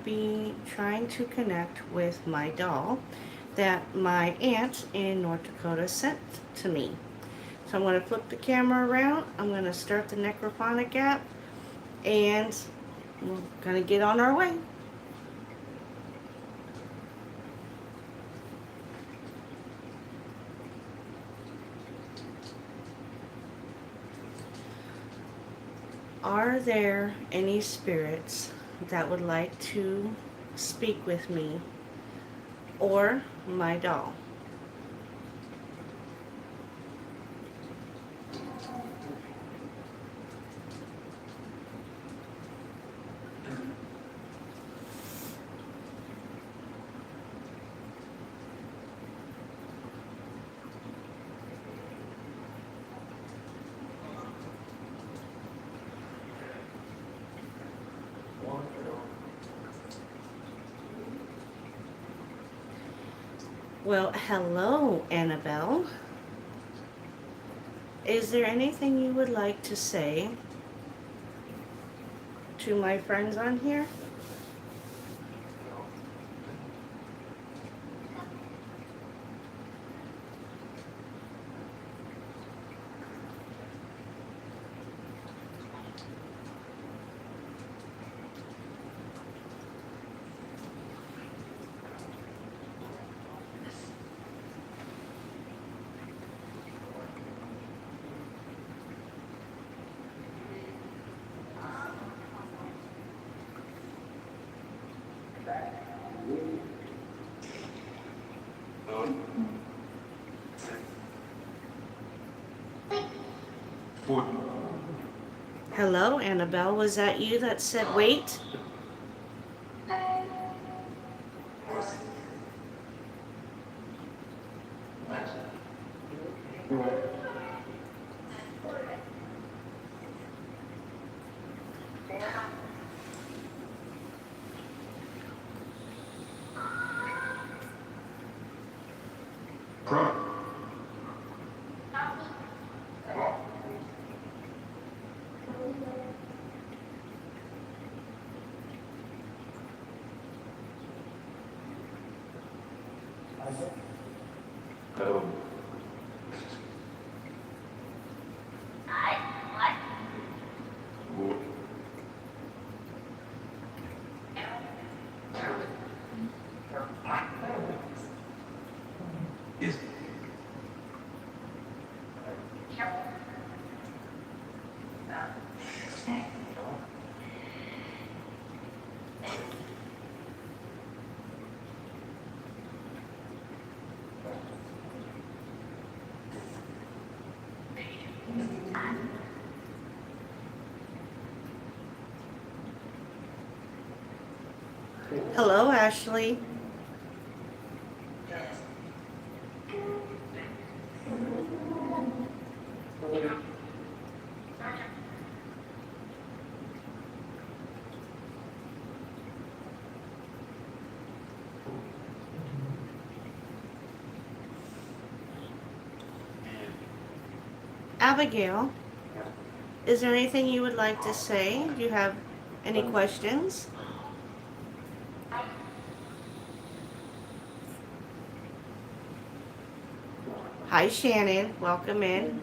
be trying to connect with my doll that my aunt in North Dakota sent to me. So I'm going to flip the camera around. I'm going to start the necrophonic app, and we're going to get on our way. Are there any spirits that would like to speak with me or my doll? Well, hello, Annabelle. Is there anything you would like to say to my friends on here? Hello, Annabelle. Was that you that said wait? Hello, Ashley. Abigail, is there anything you would like to say? Do you have any questions? Hi, Shannon. Welcome in.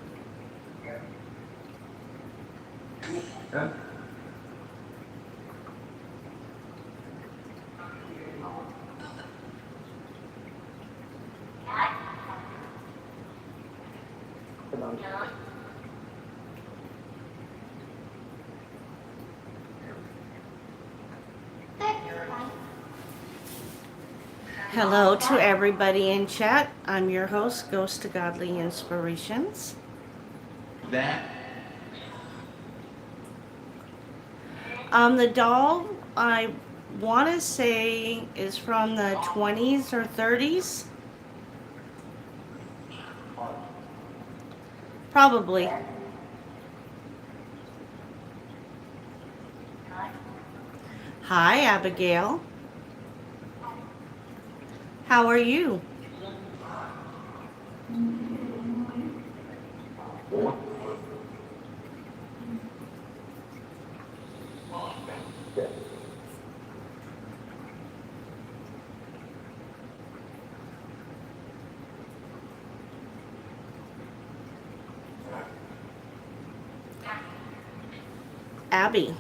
Hello to everybody in chat. I'm your host, Ghost to Godly Inspirations. The doll, I want to say, is from the 20s or 30s. Probably. Hi, Abigail. How are you? Abby.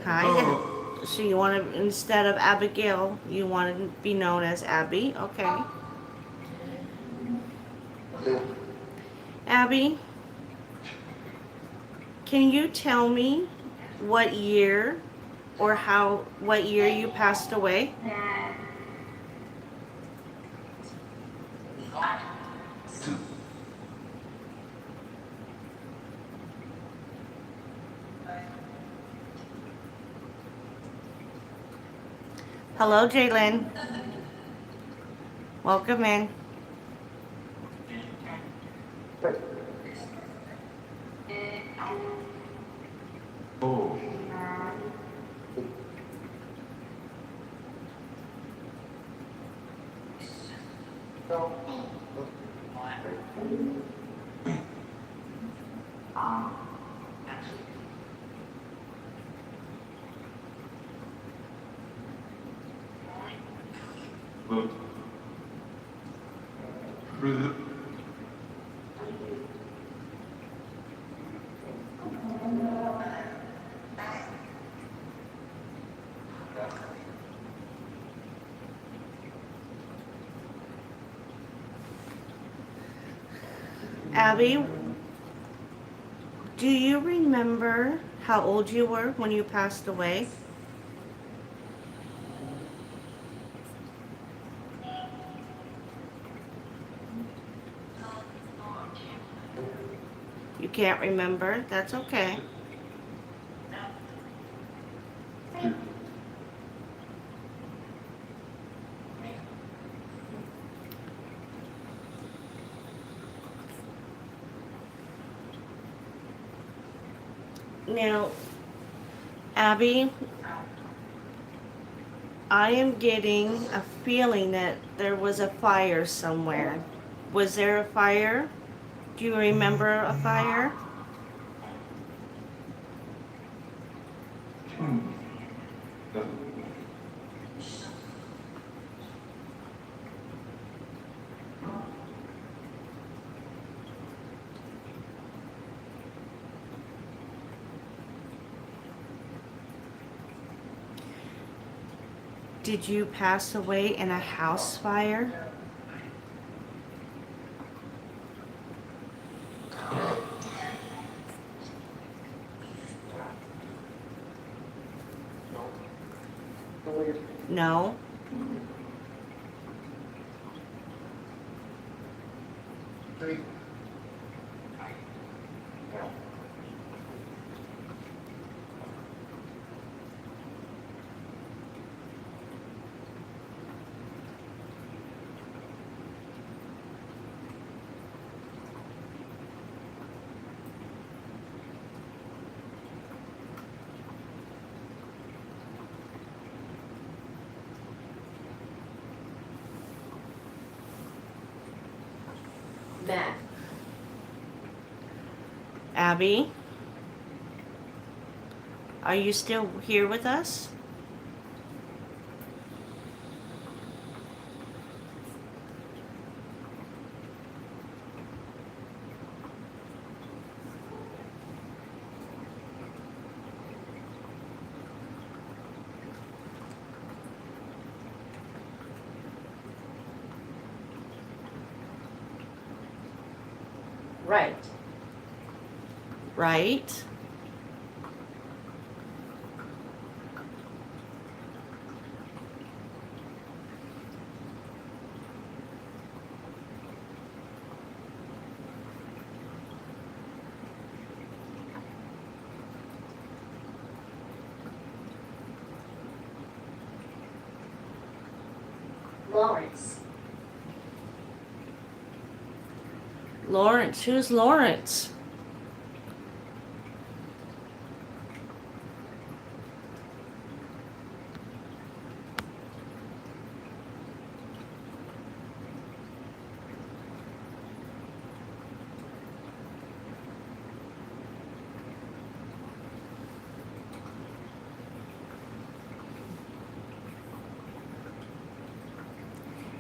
Hi. So you want to, instead of Abigail, you want to be known as Abby. Okay. Abby, can you tell me what year or what year you passed away? Hello, Jalen. Welcome in. Abby, do you remember how old you were when you passed away? You can't remember? That's okay. Now, Abby, I am getting a feeling that there was a fire somewhere. Was there a fire? Do you remember a fire? Did you pass away in a house fire? No. Matt. Abby, are you still here with us? Right. Right? Lawrence. Lawrence, who's Lawrence?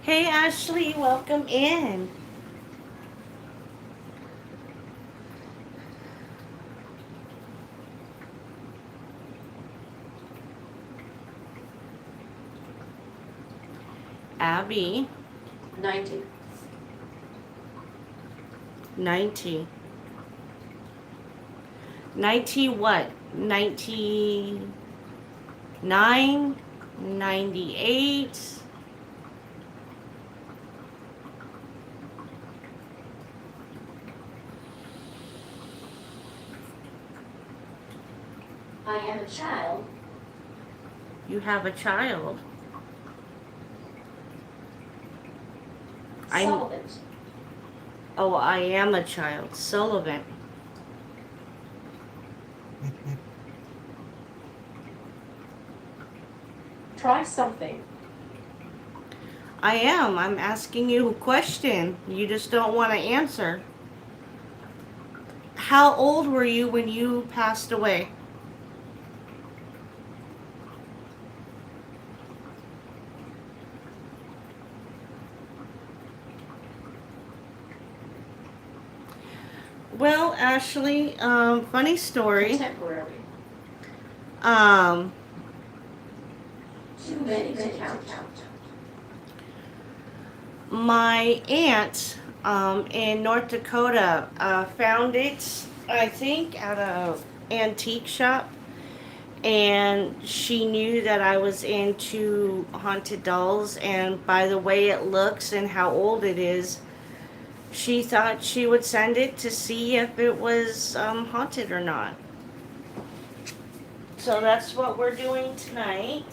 Hey Ashley, welcome in. Abby, 90. 90. 90 what? 99? 98? I am a child. You have a child. I'm, Sullivan. oh, I am a child. Sullivan. Try something. I am. I'm asking you a question. You just don't want to answer. How old were you when you passed away? Well, Ashley, funny story. Contemporary. Um, Too many to count. my aunt in North Dakota found it, I think, at a antique shop, and she knew that I was into haunted dolls, and by the way it looks and how old it is, she thought she would send it to see if it was haunted or not. So that's what we're doing tonight.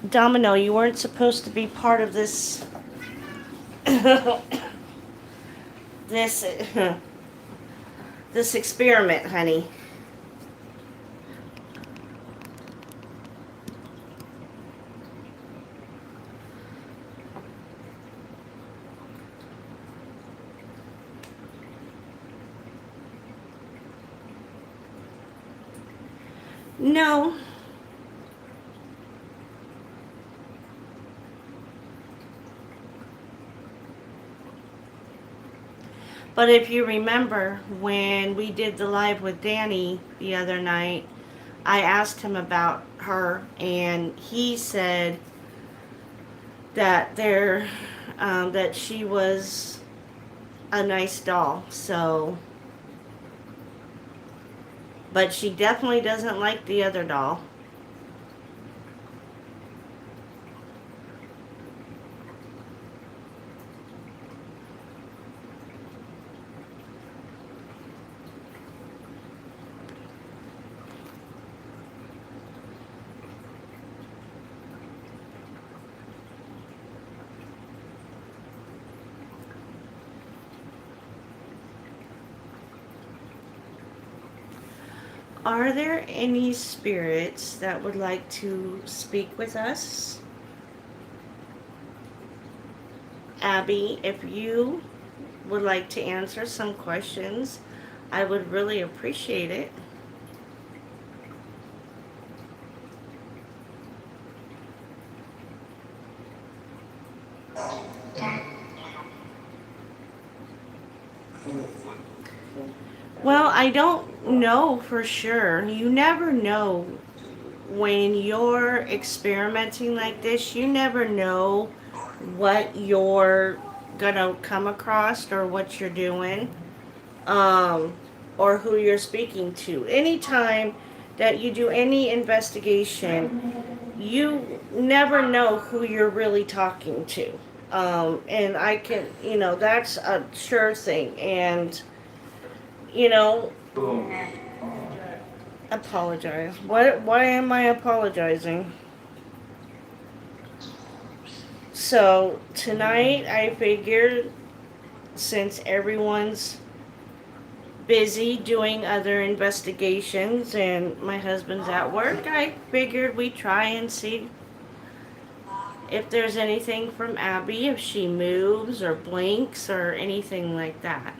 Domino, you weren't supposed to be part of this this this experiment, honey. No. But if you remember when we did the live with Danny the other night, I asked him about her, and he said that that she was a nice doll. So, but she definitely doesn't like the other doll. Are there any spirits that would like to speak with us? Abby, if you would like to answer some questions, I would really appreciate it. Well, I don't know for sure. You never know when you're experimenting like this. You never know what you're gonna come across or what you're doing, um, or who you're speaking to. Anytime that you do any investigation, you never know who you're really talking to. And I can, that's a sure thing. And, you know, apologize. Why am I apologizing? So, tonight I figured since everyone's busy doing other investigations and my husband's at work, I figured we'd try and see if there's anything from Abby, if she moves or blinks or anything like that.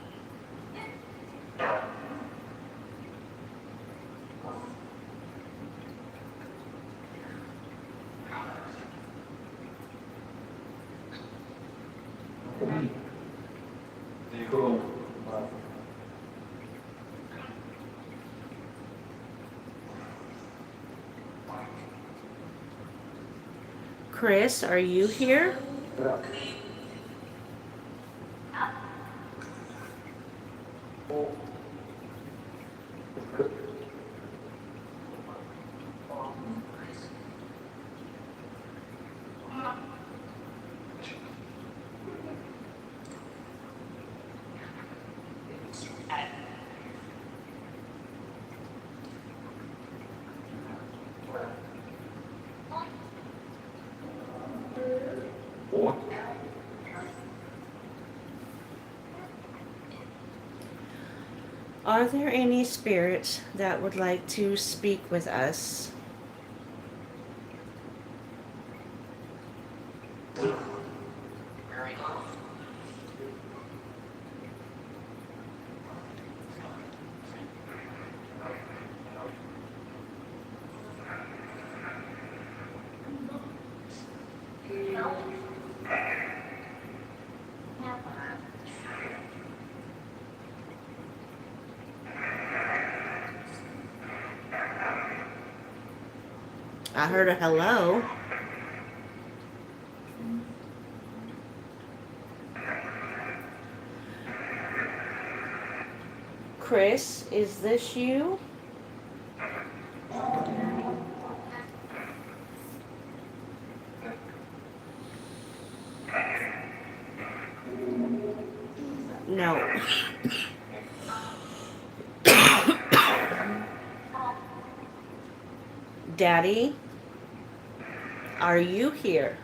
Chris, are you here? Are there any spirits that would like to speak with us? I heard a hello. Chris, is this you? No. Daddy, are you here?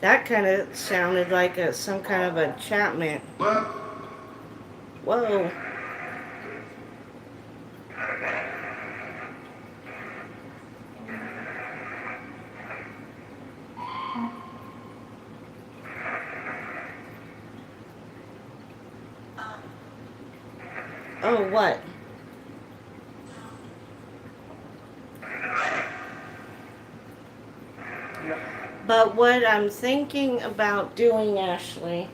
That kind of sounded like some kind of enchantment. Whoa. Oh, what? But what I'm thinking about doing, Ashley,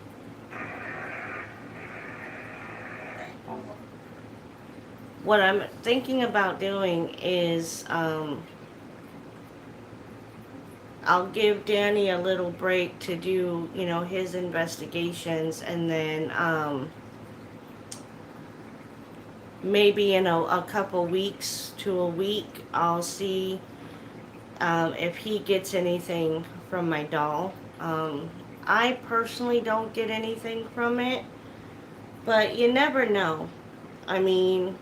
what I'm thinking about doing is I'll give Danny a little break to do, his investigations, and then maybe in a couple weeks to a week, I'll see if he gets anything from my doll. I personally don't get anything from it, but you never know. I mean,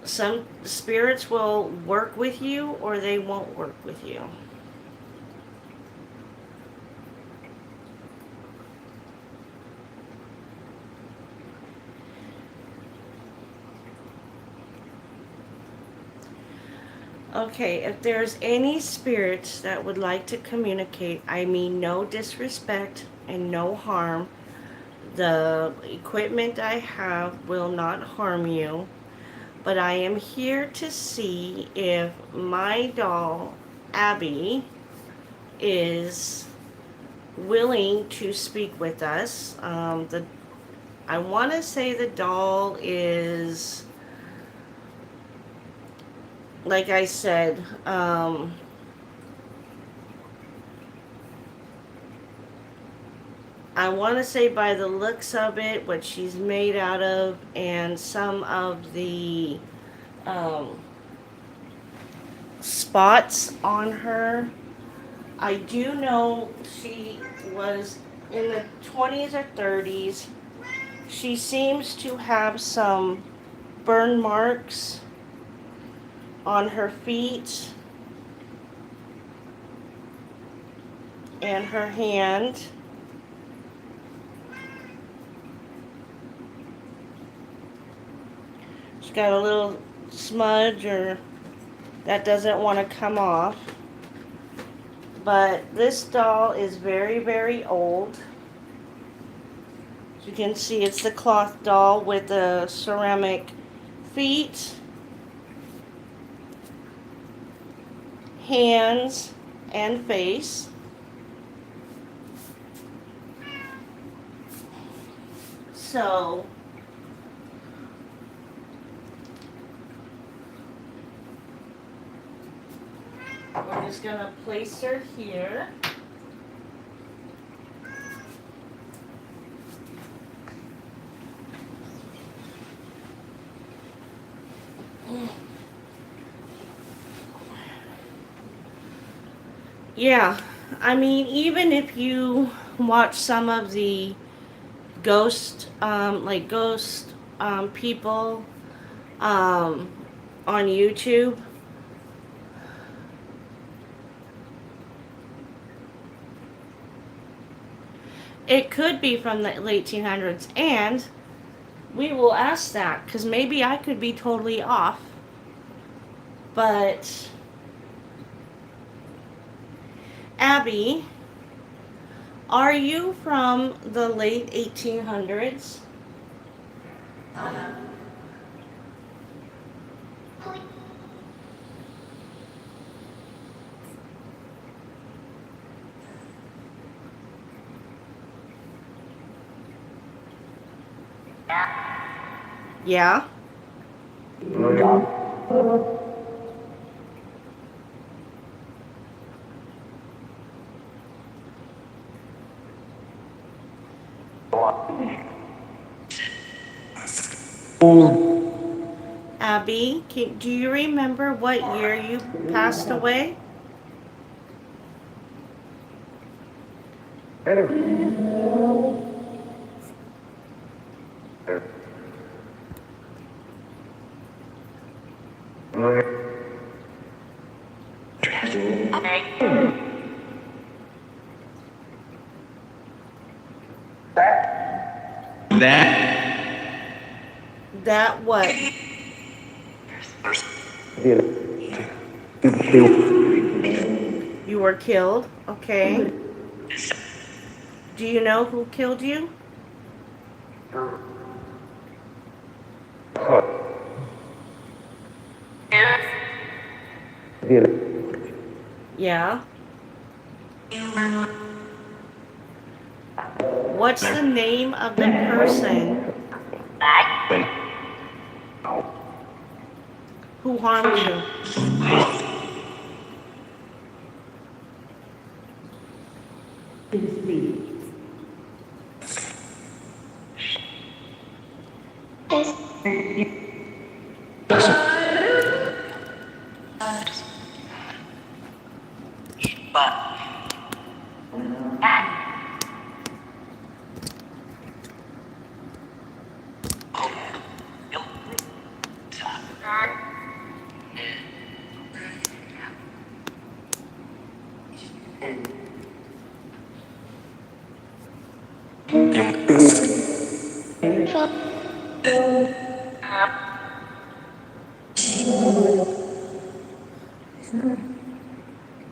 some spirits will work with you or they won't work with you. Okay, if there's any spirits that would like to communicate, I mean no disrespect and no harm. The equipment I have will not harm you, but I am here to see if my doll, Abby, is willing to speak with us. I want to say the doll is, like I said, I want to say by the looks of it, what she's made out of, and some of the spots on her. I do know she was in the 20s or 30s. She seems to have some burn marks on her feet and her hand. got a little smudge or that doesn't want to come off. But this doll is very, very old. As you can see, it's the cloth doll with the ceramic feet, hands, and face. So we're just going to place her here. Yeah, I mean, even if you watch some of the ghost, people on YouTube, it could be from the late 1800s, and we will ask that because maybe I could be totally off. But Abby, are you from the late 1800s? Yeah. Abby, do you remember what year you passed away? That what? You were killed? Okay. Do you know who killed you? Yeah. What's the name of the person who harmed you?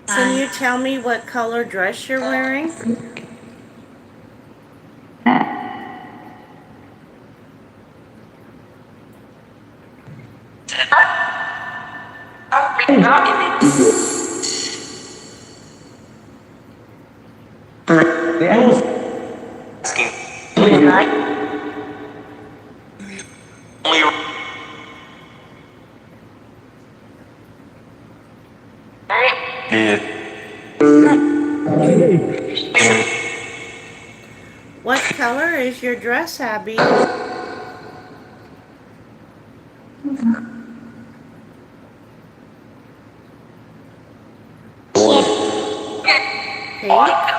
Can you tell me what color dress you're wearing? What color is your dress, Abby? Pink? What?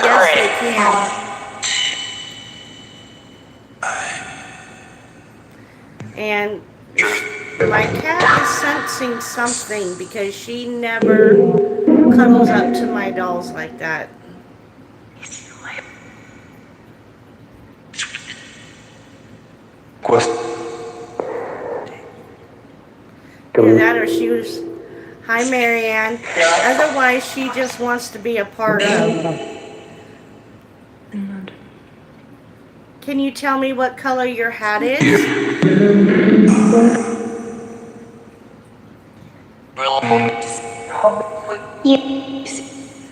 Yes, they can. And My cat is sensing something because she never cuddles up to my dolls like that. Either that or she was. Hi, Marianne. Otherwise, she just wants to be a part of. Can you tell me what color your hat is?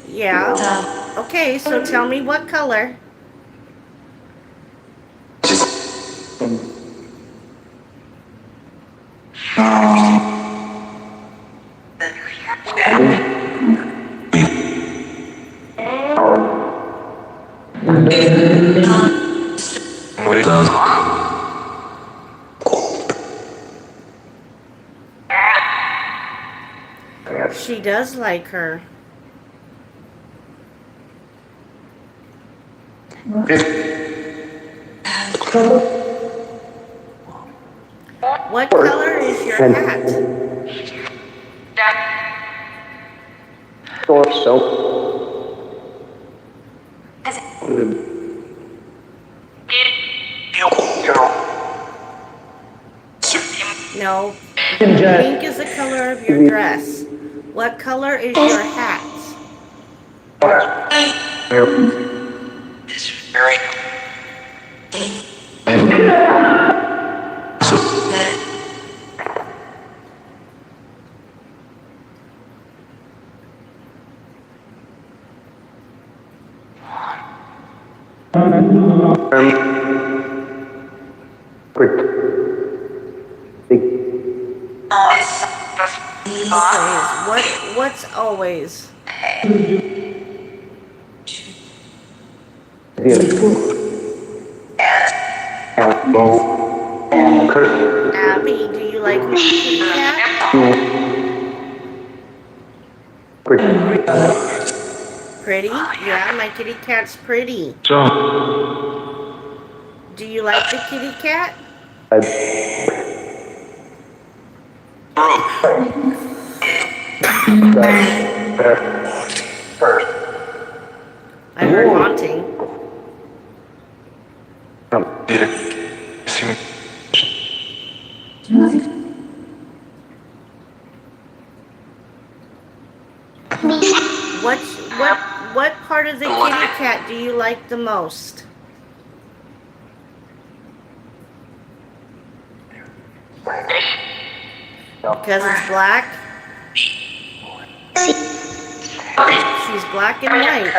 Yeah. Okay, so tell me what color. She does like her. What color is your hat? No. Pink is the color of your dress. What color is your hat? Always. What's always? Abby, do you like my kitty cat? Pretty? Yeah, my kitty cat's pretty. Do you like the kitty cat? I heard haunting. What part of the kitty cat do you like the most? Because it's black? She's black and white.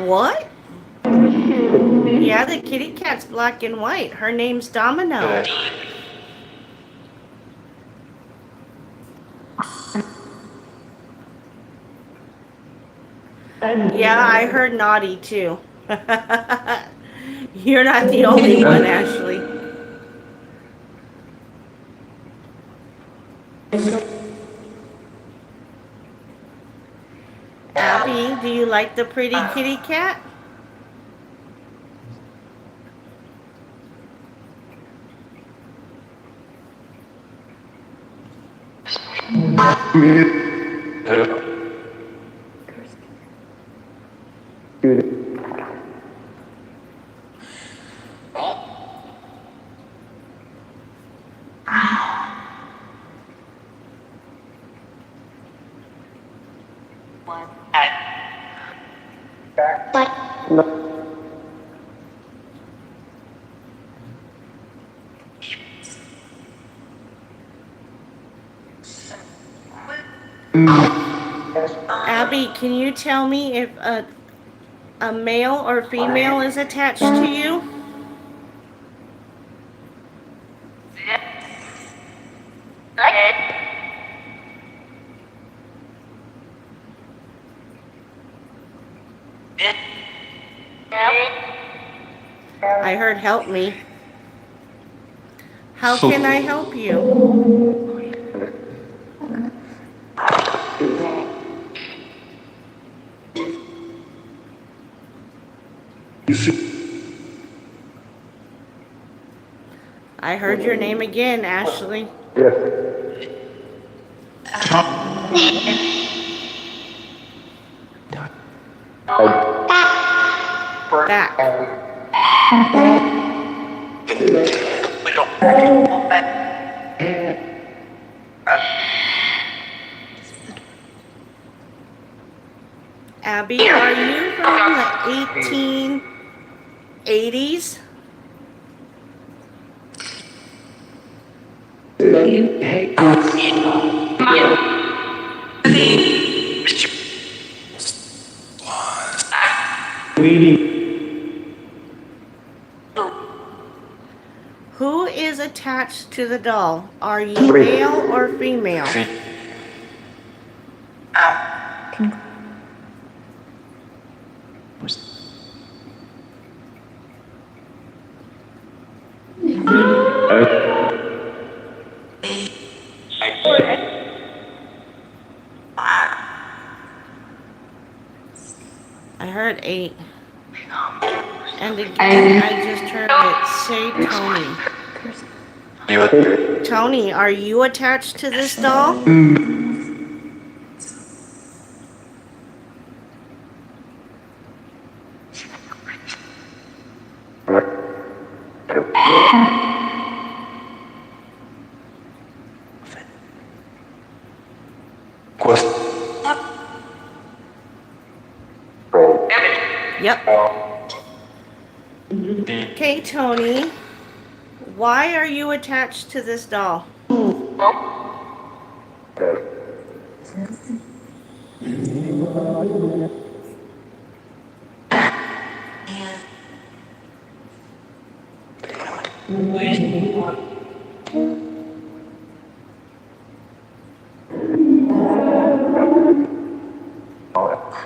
What? Yeah, the kitty cat's black and white. Her name's Domino. Yeah, I heard naughty too. You're not the only one, Ashley. Abby, do you like the pretty kitty cat? Abby, can you tell me if a male or female is attached to you? I heard help me. How can I help you? I heard your name again, Ashley. Yes. Back. Abby, are you from the 1880s? Who is attached to the doll? Are you male or female? I heard 8. And again, I just heard it. Say Tony. Tony, are you attached to this doll? Yep. Okay, Tony. Why are you attached to this doll?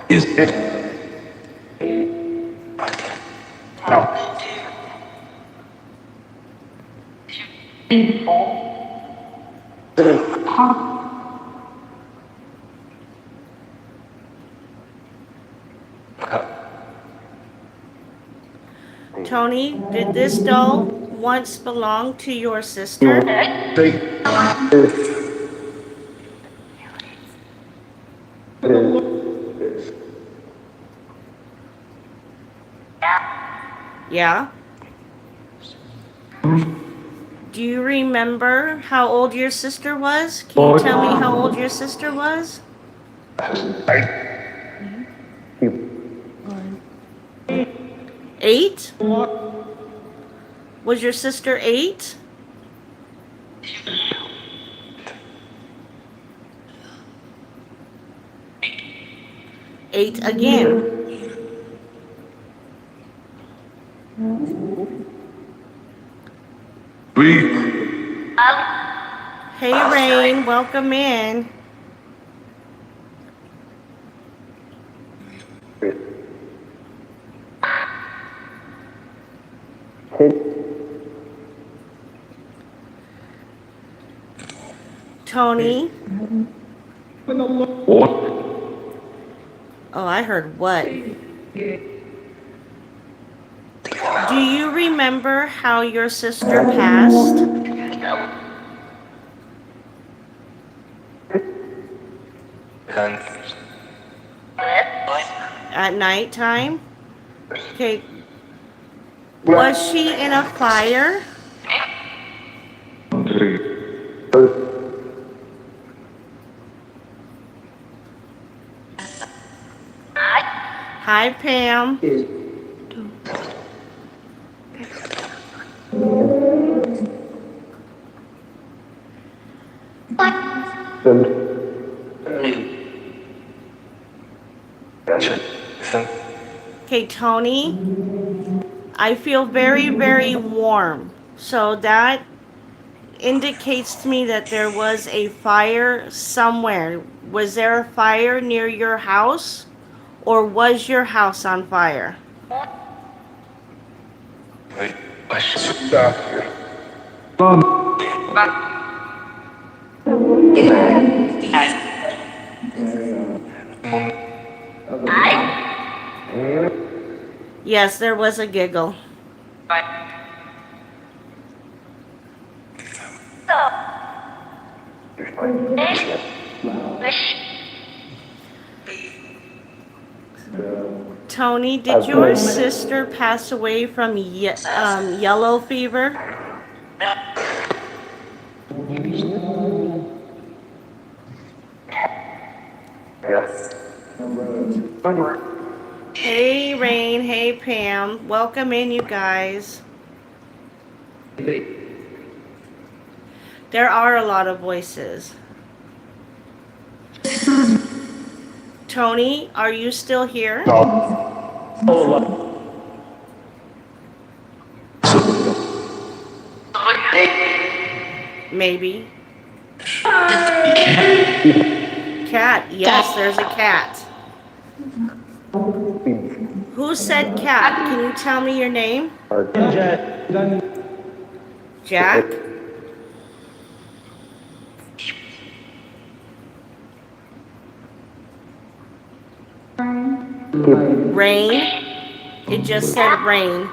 Is it? No. Tony, did this doll once belong to your sister? Yeah. Do you remember how old your sister was? Can you tell me how old your sister was? 8? Was your sister 8? Eight again. Hey, Rain, welcome in. Tony. Oh, I heard what? Do you remember how your sister passed? At nighttime? Okay. Was she in a fire? Hi, Pam. Okay, Tony. I feel very, very warm. So that indicates to me that there was a fire somewhere. Was there a fire near your house? Or was your house on fire? Yes, there was a giggle. Tony, did your sister pass away from yellow fever? Yes. Hey, Rain. Hey, Pam. Welcome in, you guys. There are a lot of voices. Tony, are you still here? Maybe. Cat. Yes, there's a cat. Who said cat? Can you tell me your name? Jack? Rain? It just said rain.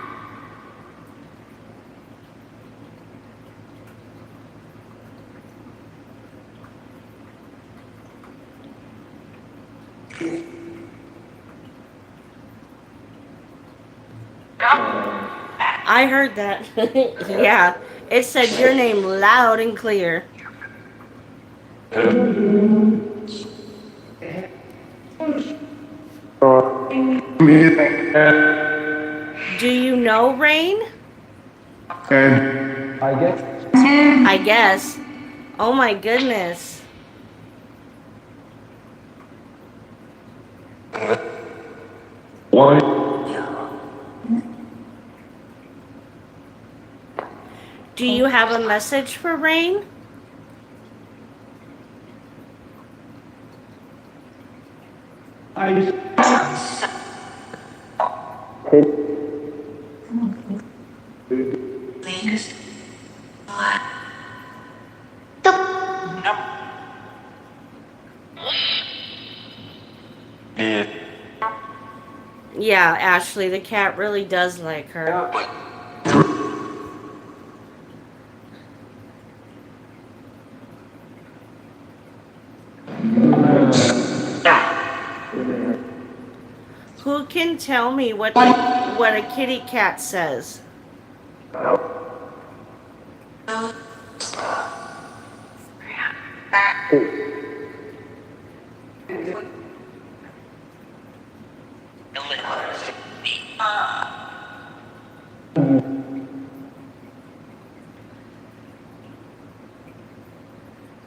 I heard that. Yeah. It said your name loud and clear. Do you know Rain? I guess. Oh my goodness. Do you have a message for Rain? Yeah, Ashley, the cat really does like her. Who can tell me what a kitty cat says?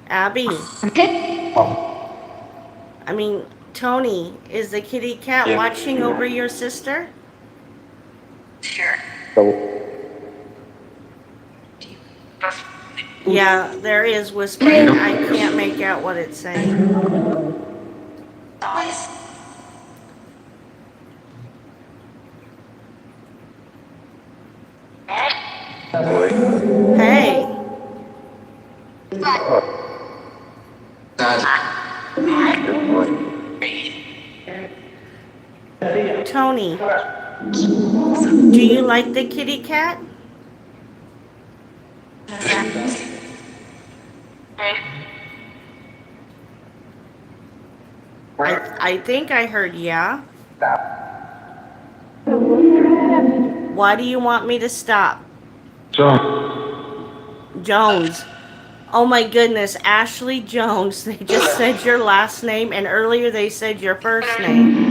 Abby. I mean, Tony, is the kitty cat watching over your sister? Yeah, there is whispering. I can't make out what it's saying. Hey. Tony, do you like the kitty cat? I think I heard yeah. Why do you want me to stop? Jones. Oh my goodness, Ashley Jones. They just said your last name, and earlier they said your first name.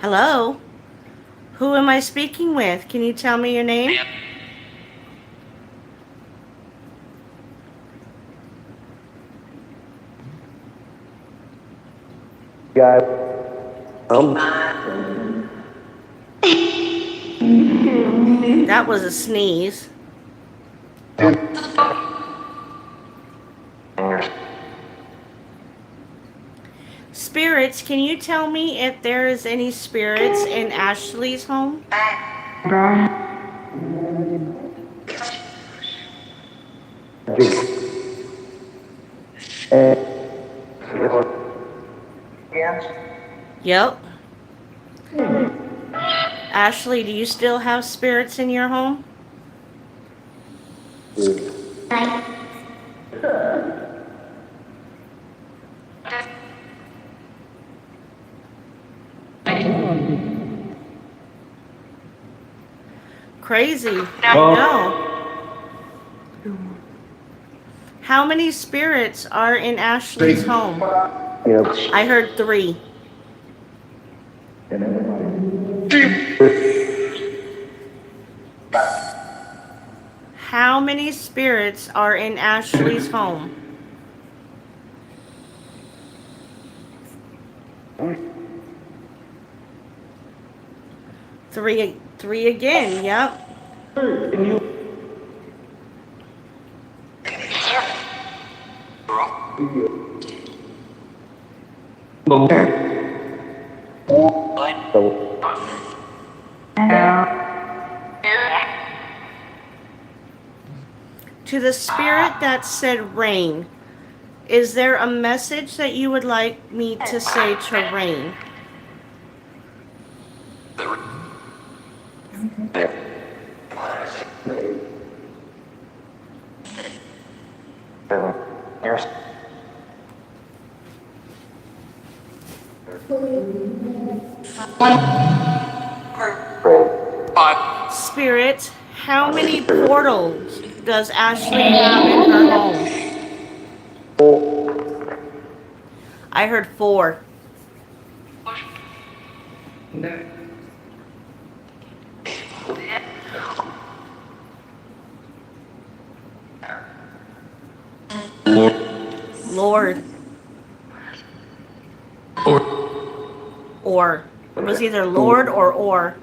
Hello? Who am I speaking with? Can you tell me your name? That was a sneeze. Spirits, can you tell me if there is any spirits in Ashley's home? Yep. Ashley, do you still have spirits in your home? Crazy. I know. How many spirits are in Ashley's home? I heard 3. How many spirits are in Ashley's home? 3. 3 again. Yep. To the spirit that said rain, is there a message that you would like me to say to rain? Spirit, how many portals does Ashley have in her home? I heard 4. Lord. Or. It was either Lord or.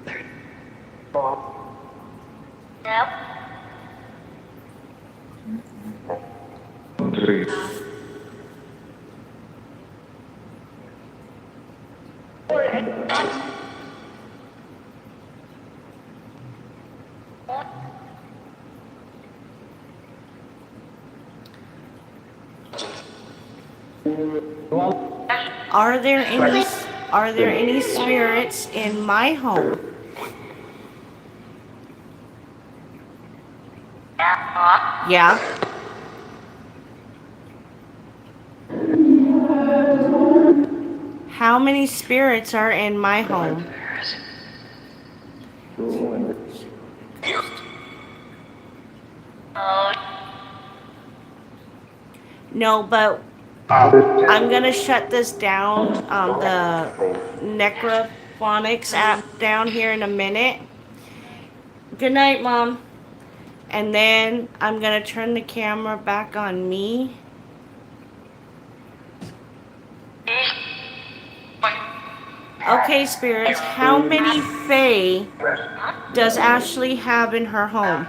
Are there any spirits in my home? Yeah. How many spirits are in my home? No, but I'm gonna shut this down, the Necrophonics app down here in a minute. Good night, Mom. And then I'm gonna turn the camera back on me. Okay, spirits, how many fae does Ashley have in her home?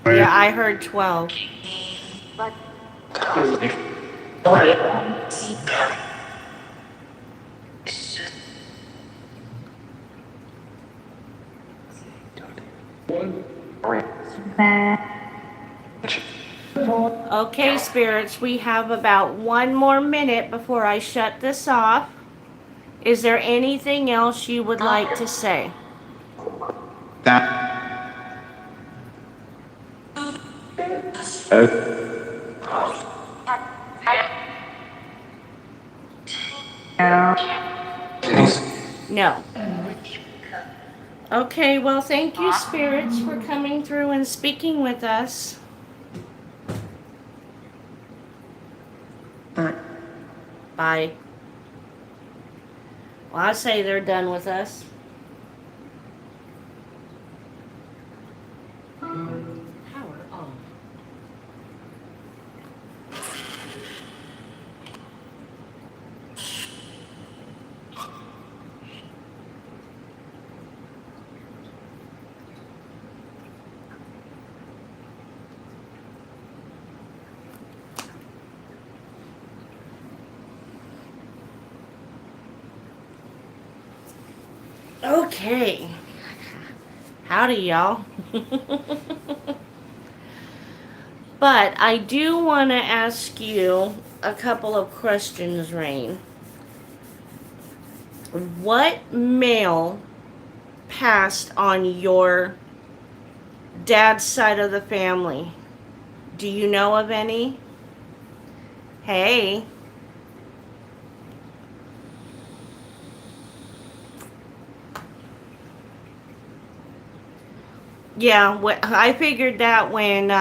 Yeah, I heard 12. Okay, spirits, we have about 1 more minute before I shut this off. Is there anything else you would like to say? No. Okay, well, thank you, spirits, for coming through and speaking with us. Bye. Well, I say they're done with us. Power on. Okay. Howdy, y'all. But I do want to ask you a couple of questions, Rain. What male passed on your dad's side of the family? Do you know of any? Hey. Yeah, I figured that when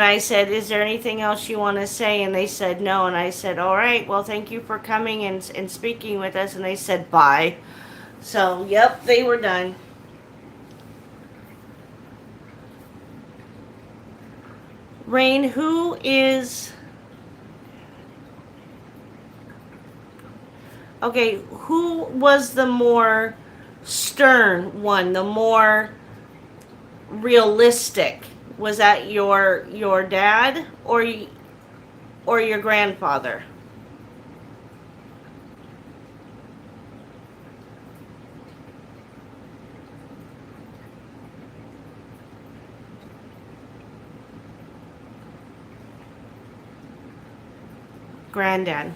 I said, "Is there anything else you want to say?" and they said no, and I said, "All right, well, thank you for coming and speaking with us," and they said bye. So, yep, they were done. Rain, who is okay? Who was the more stern one? The more realistic? Was that your dad or your grandfather? Granddad.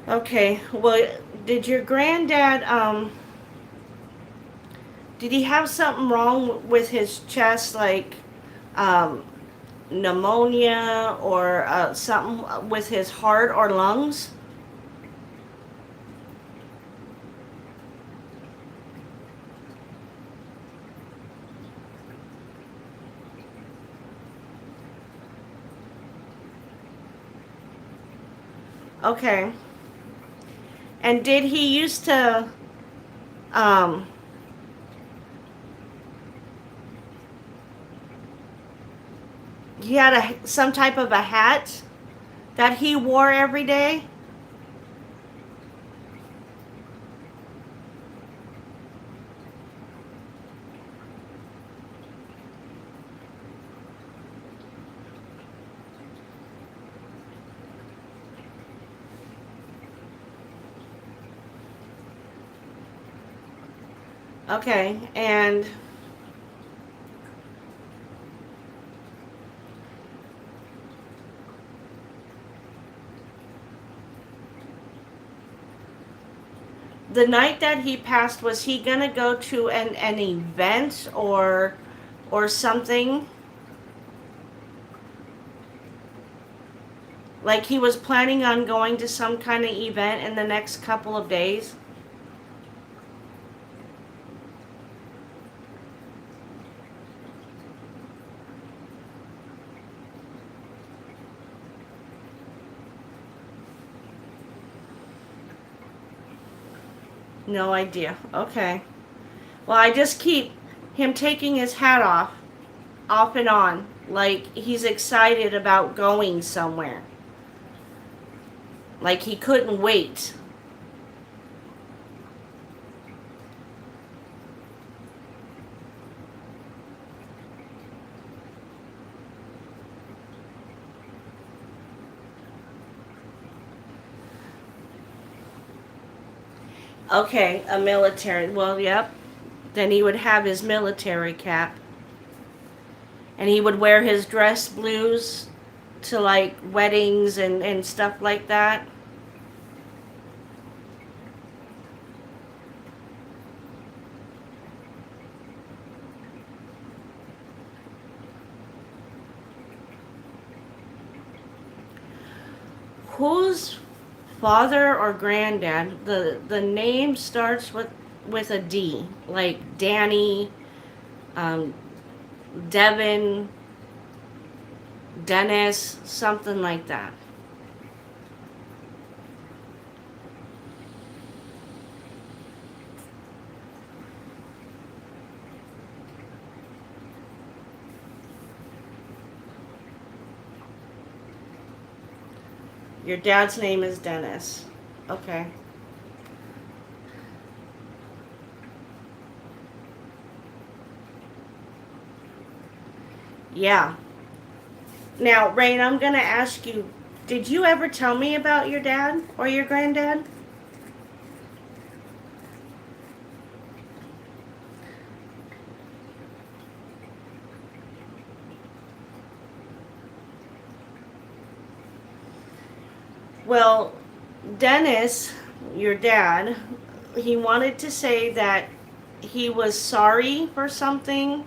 Okay. Well, did your granddad did he have something wrong with his chest, like um, pneumonia or something with his heart or lungs? Okay. And did he used to um, he had some type of a hat that he wore every day? Okay. And the night that he passed, was he gonna go to an event or something? Like he was planning on going to some kind of event in the next couple of days? No idea. Okay. Well, I just keep him taking his hat off and on, like he's excited about going somewhere. Like he couldn't wait. Okay, a military. Well, yep. Then he would have his military cap. And he would wear his dress blues to like weddings and stuff like that. Whose father or granddad? The name starts with a D, like Danny, um, Devin, Dennis, something like that. Your dad's name is Dennis. Okay. Yeah. Now, Rain, I'm going to ask you, did you ever tell me about your dad or your granddad? Well, Dennis, your dad, he wanted to say that he was sorry for something,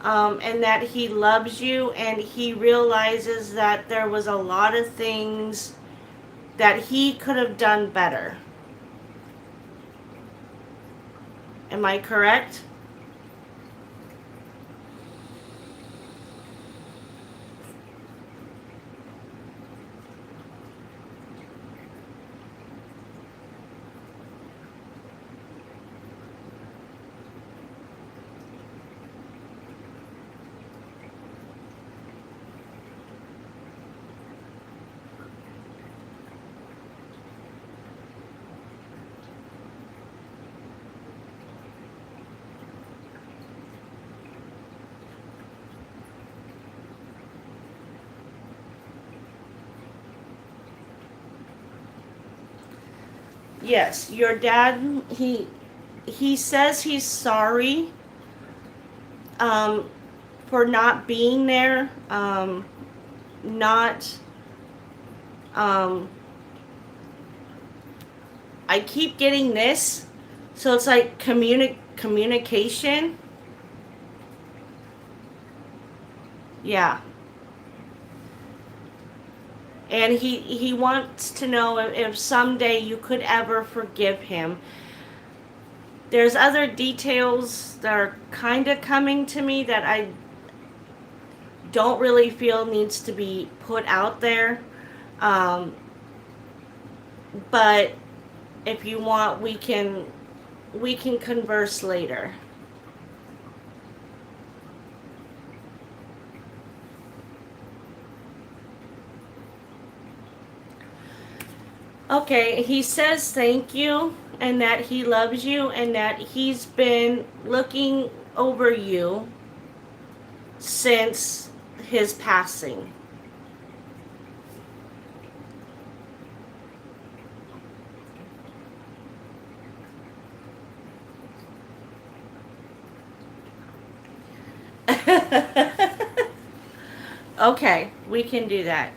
and that he loves you, and he realizes that there was a lot of things that he could have done better. Am I correct? Yes, your dad, he says he's sorry, um, for not being there, not, um, I keep getting this, so it's like communication. Yeah. And he wants to know if someday you could ever forgive him. There's other details that are kind of coming to me that I don't really feel needs to be put out there. But if you want, we can converse later. Okay, he says thank you and that he loves you and that he's been looking over you since his passing. Okay, we can do that.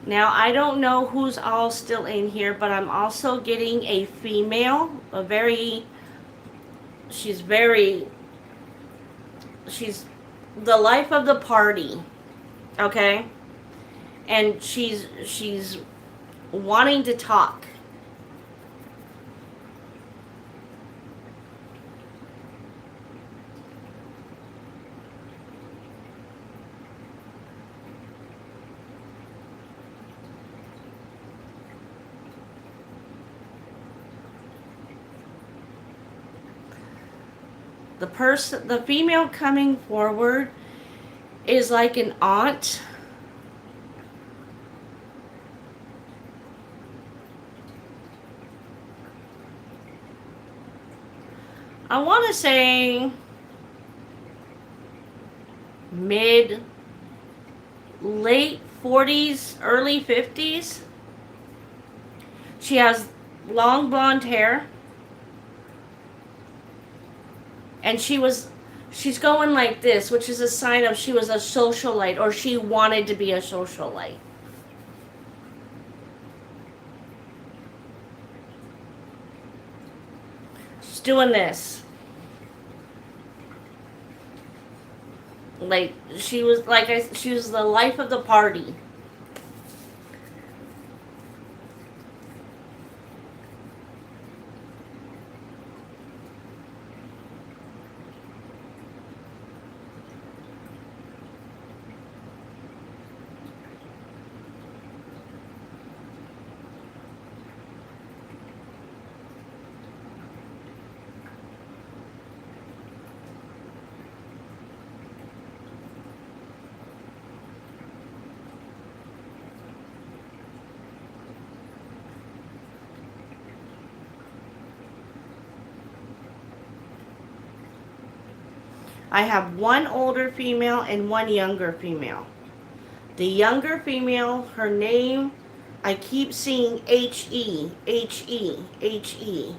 Now, I don't know who's all still in here, but I'm also getting a female, she's very, she's the life of the party, okay? And she's wanting to talk. The female coming forward is like an aunt. I want to say mid, late 40s, early 50s. She has long blonde hair. And she's going like this, which is a sign of she was a socialite or she wanted to be a socialite. She's doing this. Like she was she was the life of the party. I have one older female and one younger female. The younger female, her name, I keep seeing H-E, H-E, H-E.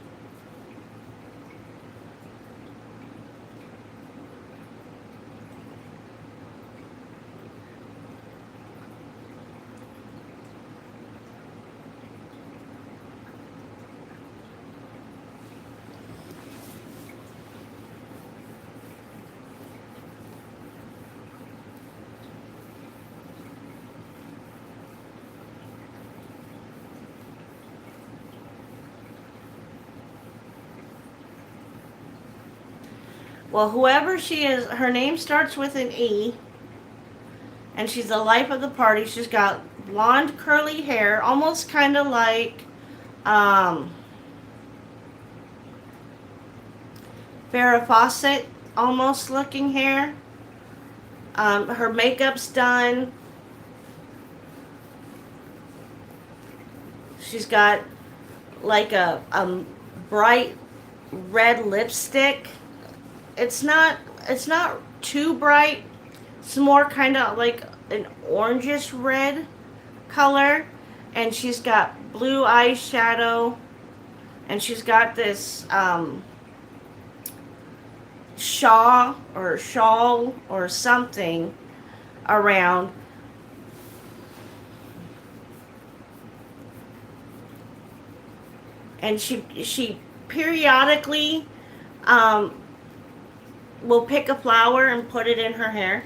Well, whoever she is, her name starts with an E, and she's the life of the party. She's got blonde curly hair, almost kind of like um, Farrah Fawcett almost looking hair. Her makeup's done. She's got like a bright red lipstick. It's not too bright. It's more kind of like an orangish red color, and she's got blue eyeshadow, and she's got this shawl or something around. And she periodically um, will pick a flower and put it in her hair.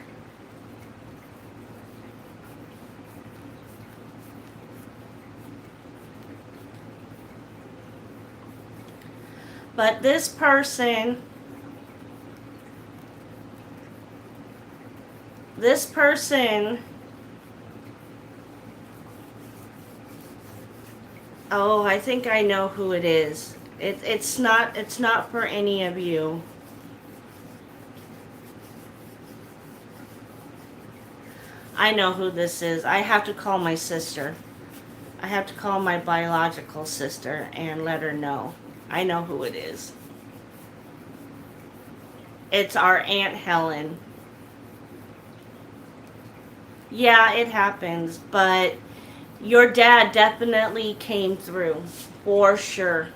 But this person, oh, I think I know who it is. It's not for any of you. I know who this is. I have to call my sister. I have to call my biological sister and let her know. I know who it is. It's our Aunt Helen. Yeah, it happens, but your dad definitely came through. For sure.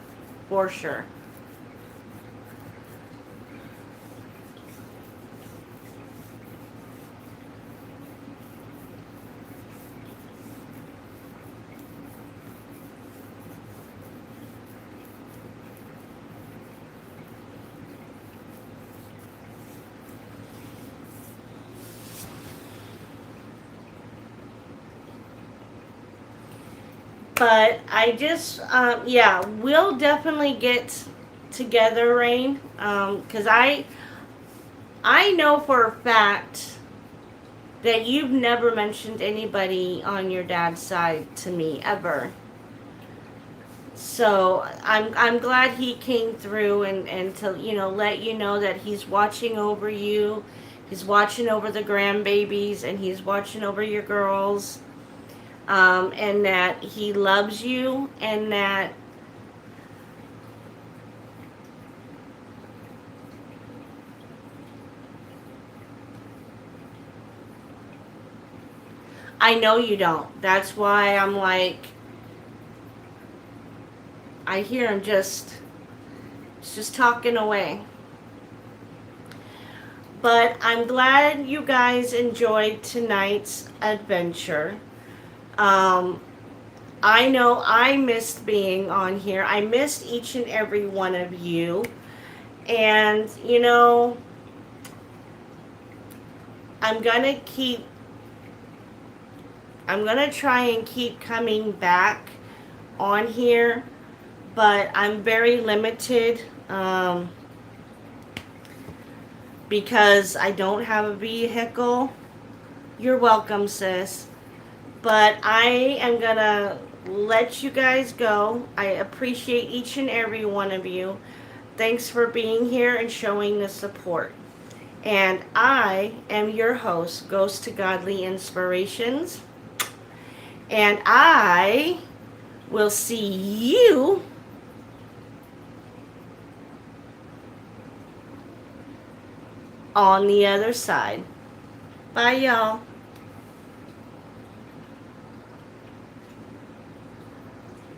For sure. But I just, yeah, we'll definitely get together, Rain. Because I know for a fact that you've never mentioned anybody on your dad's side to me ever. So I'm glad he came through and to let you know that he's watching over you, he's watching over the grandbabies, and he's watching over your girls, and that he loves you, and that I know you don't. That's why I'm like, I hear him just talking away. But I'm glad you guys enjoyed tonight's adventure. Um, I know I missed being on here. I missed each and every one of you. And, I'm going to keep I'm going to try and keep coming back on here, but I'm very limited because I don't have a vehicle. You're welcome, sis. But I am going to let you guys go. I appreciate each and every one of you. Thanks for being here and showing the support. And I am your host, Ghost to Godly Inspirations. And I will see you on the other side. Bye, y'all.